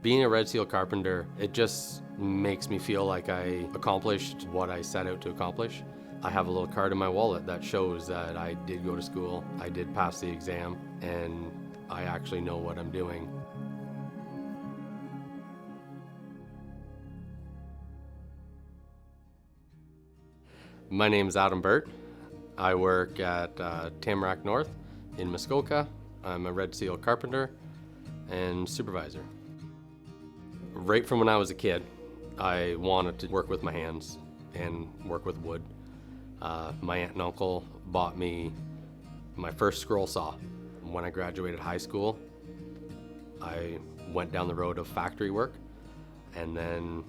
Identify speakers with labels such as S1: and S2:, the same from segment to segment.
S1: Being a Red Seal Carpenter, it just makes me feel like I accomplished what I set out to accomplish. I have a little card in my wallet that shows that I did go to school, I did pass the exam, and I actually know what I'm doing. My name is Adam Burt. I work at Tamarack North in Muskoka. I'm a Red Seal Carpenter and supervisor. Right from when I was a kid, I wanted to work with my hands and work with wood. My aunt and uncle bought me my first scroll saw. When I graduated high school, I went down the road of factory work, and then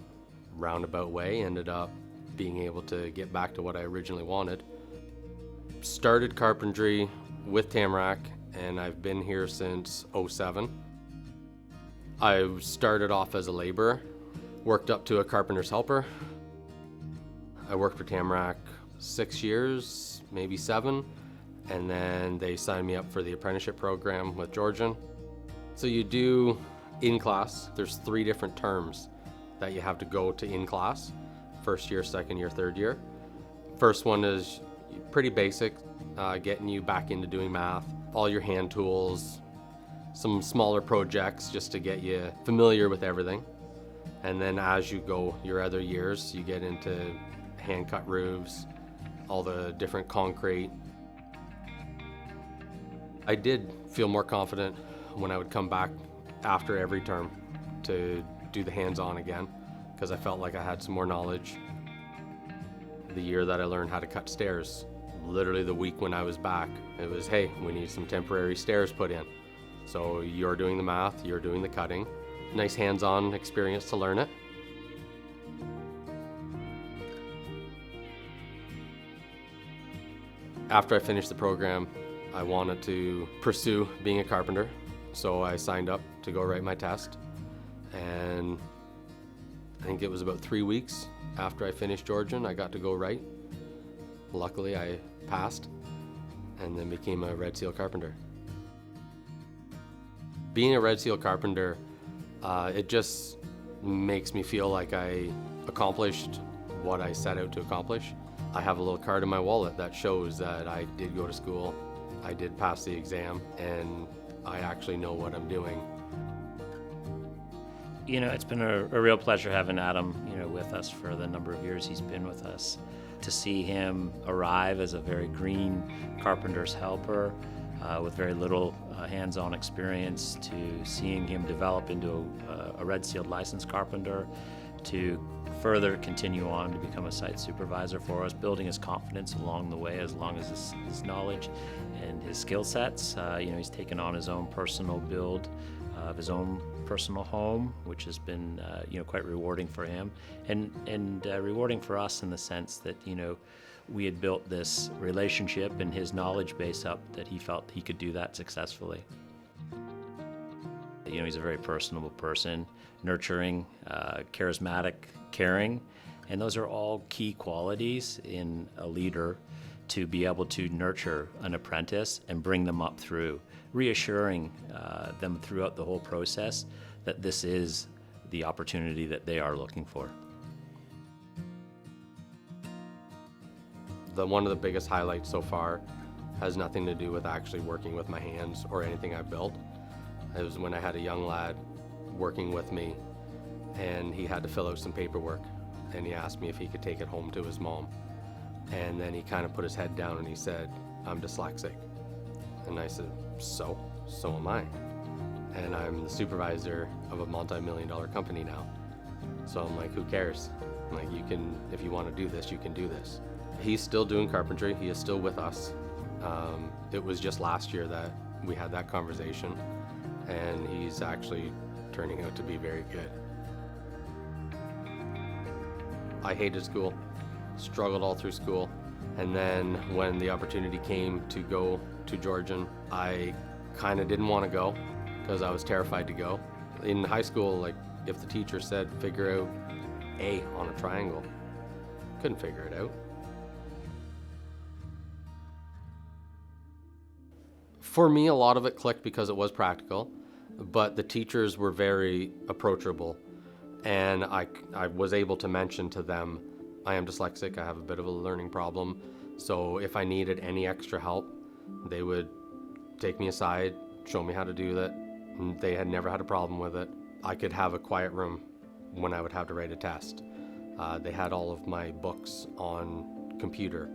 S1: roundabout way ended up being able to get back to what I originally wanted. Started carpentry with Tamarack, and I've been here since '07. I started off as a laborer, worked up to a carpenter's helper. I worked for Tamarack 6 years, maybe 7, and then they signed me up for the apprenticeship program with Georgian. So you do in class, there's 3 different terms that you have to go to in class: first year, second year, third year. First one is pretty basic, getting you back into doing math, all your hand tools, some smaller projects just to get you familiar with everything. And then as you go your other years, you get into hand cut roofs, all the different concrete. I did feel more confident when I would come back after every term to do the hands-on again, because I felt like I had some more knowledge. The year that I learned how to cut stairs, literally the week when I was back, it was, hey, we need some temporary stairs put in. So you're doing the math, you're doing the cutting. Nice hands-on experience to learn it. After I finished the program, I wanted to pursue being a carpenter, so I signed up to go write my test. And I think it was about 3 weeks after I finished Georgian, I got to go write. Luckily, I passed and then became a Red Seal Carpenter. Being a Red Seal Carpenter, it just makes me feel like I accomplished what I set out to accomplish. I have a little card in my wallet that shows that I did go to school, I did pass the exam, and I actually know what I'm doing.
S2: You know, it's been a real pleasure having Adam, with us for the number of years he's been with us. To see him arrive as a very green carpenter's helper with very little hands-on experience, to seeing him develop into a Red Seal licensed carpenter, to further continue on to become a site supervisor for us, building his confidence along the way, as long as his knowledge and his skill sets. He's taken on his own personal build of his own personal home, which has been quite rewarding for him, and rewarding for us in the sense that we had built this relationship and his knowledge base up that he felt he could do that successfully. He's a very personable person, nurturing, charismatic, caring, and those are all key qualities in a leader to be able to nurture an apprentice and bring them up through, reassuring them throughout the whole process that this is the opportunity that they are looking for.
S1: One of the biggest highlights so far has nothing to do with actually working with my hands or anything I've built. It was when I had a young lad working with me, and he had to fill out some paperwork, and he asked me if he could take it home to his mom. And then he kind of put his head down and he said, "I'm dyslexic." And I said, so am I. And I'm the supervisor of a multi-million-dollar company now. So I'm like, who cares? I'm like, if you want to do this, you can do this. He's still doing carpentry. He is still with us. It was just last year that we had that conversation, and he's actually turning out to be very good. I hated school, struggled all through school, and then when the opportunity came to go to Georgian, I kind of didn't want to go because I was terrified to go. In high school, if the teacher said figure out A on a triangle, couldn't figure it out. For me, a lot of it clicked because it was practical. but the teachers were very approachable, and I was able to mention to them, I am dyslexic, I have a bit of a learning problem, so if I needed any extra help, they would take me aside, show me how to do that, and they had never had a problem with it. I could have a quiet room when I would have to write a test. They had all of my books on computer.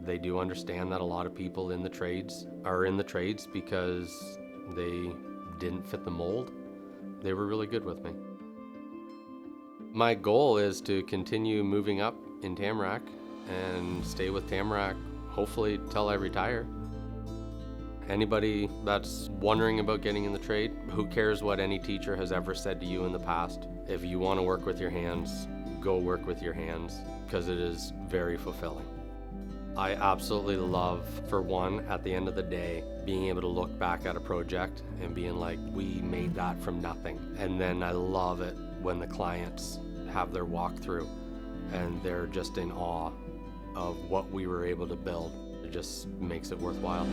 S1: They do understand that a lot of people in the trades are in the trades because they didn't fit the mold. They were really good with me. My goal is to continue moving up in Tamarack and stay with Tamarack, hopefully till I retire. Anybody that's wondering about getting in the trade, who cares what any teacher has ever said to you in the past? If you want to work with your hands, go work with your hands, because it is very fulfilling. I absolutely love, for one, at the end of the day, being able to look back at a project and being like, we made that from nothing. And then I love it when the clients have their walkthrough and they're just in awe of what we were able to build. It just makes it worthwhile.